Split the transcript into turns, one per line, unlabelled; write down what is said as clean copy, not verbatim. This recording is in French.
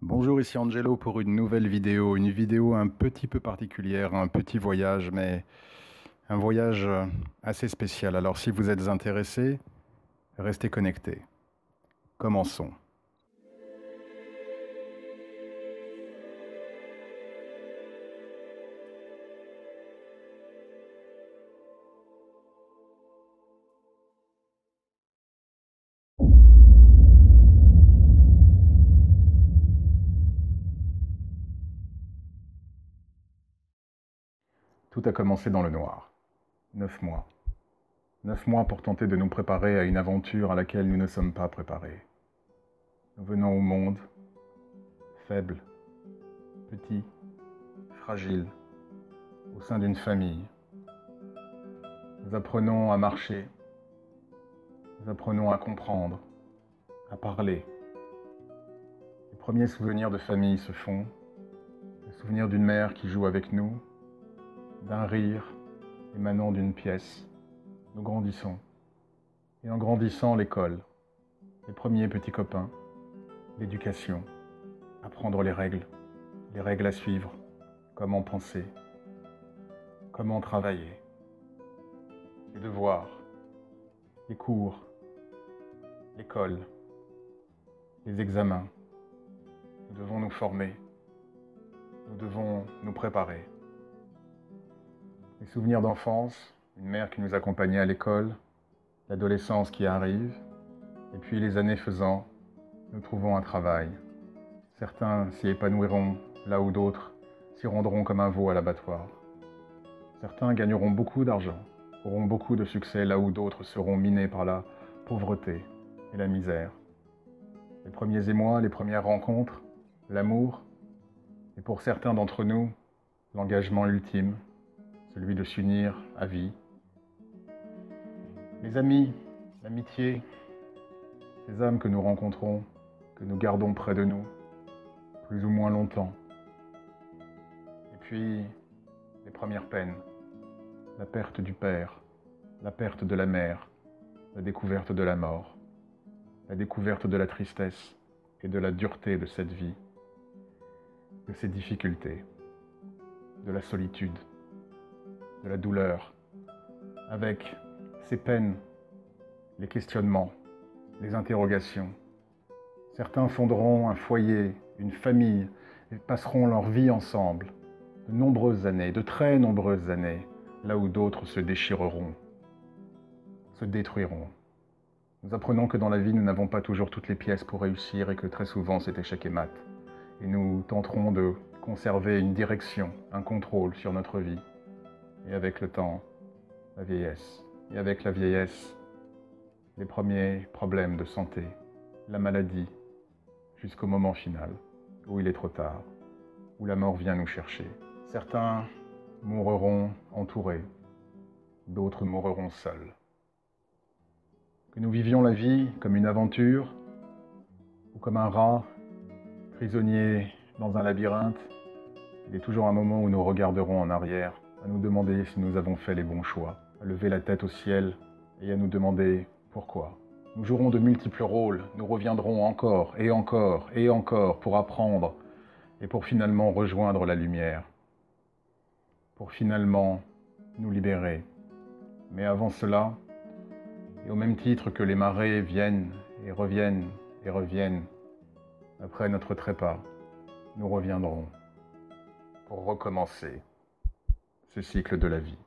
Bonjour, ici Angelo pour une nouvelle vidéo, une vidéo un petit peu particulière, un petit voyage, mais un voyage assez spécial. Alors si vous êtes intéressés, restez connectés. Commençons. Tout a commencé dans le noir. 9 mois. 9 mois pour tenter de nous préparer à une aventure à laquelle nous ne sommes pas préparés. Nous venons au monde, faibles, petits, fragiles, au sein d'une famille. Nous apprenons à marcher, nous apprenons à comprendre, à parler. Les premiers souvenirs de famille se font, le souvenir d'une mère qui joue avec nous, d'un rire émanant d'une pièce. Nous grandissons. Et en grandissant, l'école, les premiers petits copains, l'éducation, apprendre les règles à suivre, comment penser, comment travailler, les devoirs, les cours, l'école, les examens. Nous devons nous former, nous devons nous préparer. Les souvenirs d'enfance, une mère qui nous accompagnait à l'école, l'adolescence qui arrive, et puis les années faisant, nous trouvons un travail. Certains s'y épanouiront, là où d'autres s'y rendront comme un veau à l'abattoir. Certains gagneront beaucoup d'argent, auront beaucoup de succès, là où d'autres seront minés par la pauvreté et la misère. Les premiers émois, les premières rencontres, l'amour, et pour certains d'entre nous, l'engagement ultime, celui de s'unir à vie. Les amis, l'amitié, ces âmes que nous rencontrons, que nous gardons près de nous, plus ou moins longtemps. Et puis, les premières peines, la perte du père, la perte de la mère, la découverte de la mort, la découverte de la tristesse et de la dureté de cette vie, de ses difficultés, de la solitude, de la douleur, avec ses peines, les questionnements, les interrogations. Certains fonderont un foyer, une famille, et passeront leur vie ensemble, de nombreuses années, de très nombreuses années, là où d'autres se déchireront, se détruiront. Nous apprenons que dans la vie, nous n'avons pas toujours toutes les pièces pour réussir et que très souvent c'est échec et mat. Et nous tenterons de conserver une direction, un contrôle sur notre vie. Et avec le temps, la vieillesse. Et avec la vieillesse, les premiers problèmes de santé, la maladie, jusqu'au moment final, où il est trop tard, où la mort vient nous chercher. Certains mourront entourés, d'autres mourront seuls. Que nous vivions la vie comme une aventure, ou comme un rat prisonnier dans un labyrinthe, il est toujours un moment où nous regarderons en arrière, à nous demander si nous avons fait les bons choix, à lever la tête au ciel et à nous demander pourquoi. Nous jouerons de multiples rôles, nous reviendrons encore et encore et encore pour apprendre et pour finalement rejoindre la lumière, pour finalement nous libérer. Mais avant cela, et au même titre que les marées viennent et reviennent et reviennent, après notre trépas, nous reviendrons pour recommencer ce cycle de la vie.